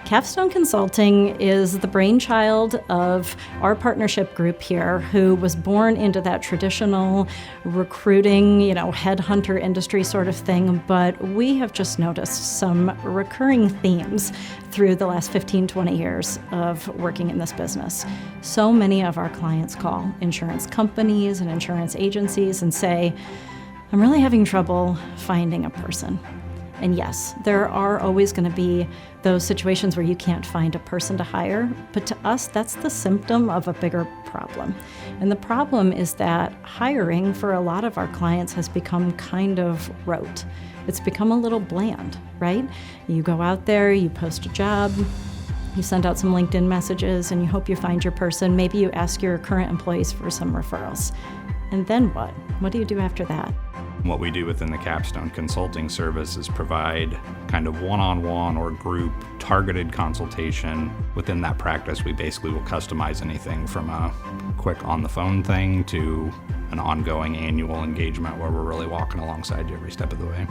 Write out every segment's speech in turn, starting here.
Capstone Consulting is the brainchild of our partnership group here, who was born into that traditional recruiting, headhunter industry sort of thing. But we have just noticed some recurring themes through the last 15, 20 years of working in this business. So many of our clients call insurance companies and insurance agencies and say, I'm really having trouble finding a person. And yes, there are always going to be those situations where you can't find a person to hire, but to us, that's the symptom of a bigger problem. And the problem is that hiring for a lot of our clients has become kind of rote. It's become a little bland, right? You go out there, you post a job, you send out some LinkedIn messages, and you hope you find your person. Maybe you ask your current employees for some referrals. And then what? What do you do after that? What we do within the Capstone Consulting service is provide kind of one-on-one or group targeted consultation. Within that practice, we basically will customize anything from a quick on-the-phone thing to an ongoing annual engagement where we're really walking alongside you every step of the way.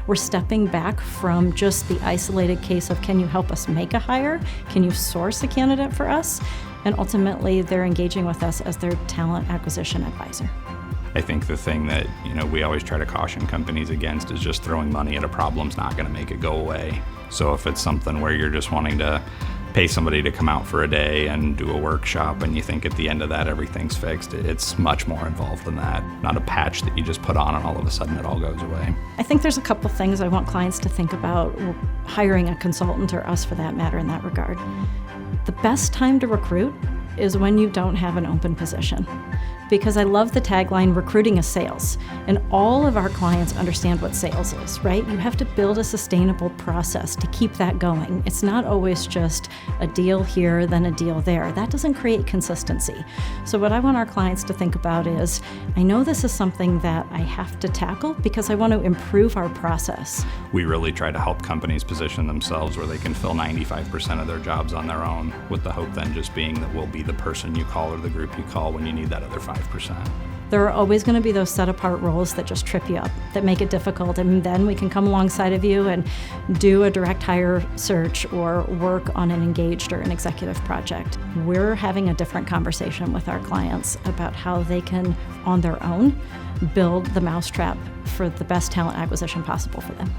We're stepping back from just the isolated case of, can you help us make a hire? Can you source a candidate for us? And ultimately, they're engaging with us as their talent acquisition advisor. I think the thing that we always try to caution companies against is just throwing money at a problem's not going to make it go away. So if it's something where you're just wanting to pay somebody to come out for a day and do a workshop and you think at the end of that everything's fixed, it's much more involved than that. Not a patch that you just put on and all of a sudden it all goes away. I think there's a couple things I want clients to think about hiring a consultant, or us for that matter, in that regard. The best time to recruit is when you don't have an open position. Because I love the tagline, recruiting is sales. And all of our clients understand what sales is, right? You have to build a sustainable process to keep that going. It's not always just a deal here, then a deal there. That doesn't create consistency. So what I want our clients to think about is, I know this is something that I have to tackle because I want to improve our process. We really try to help companies position themselves where they can fill 95% of their jobs on their own, with the hope then just being that we'll be the person you call or the group you call when you need that other 5%. There are always going to be those set-apart roles that just trip you up, that make it difficult, and then we can come alongside of you and do a direct hire search or work on an engaged or an executive project. We're having a different conversation with our clients about how they can, on their own, build the mousetrap for the best talent acquisition possible for them.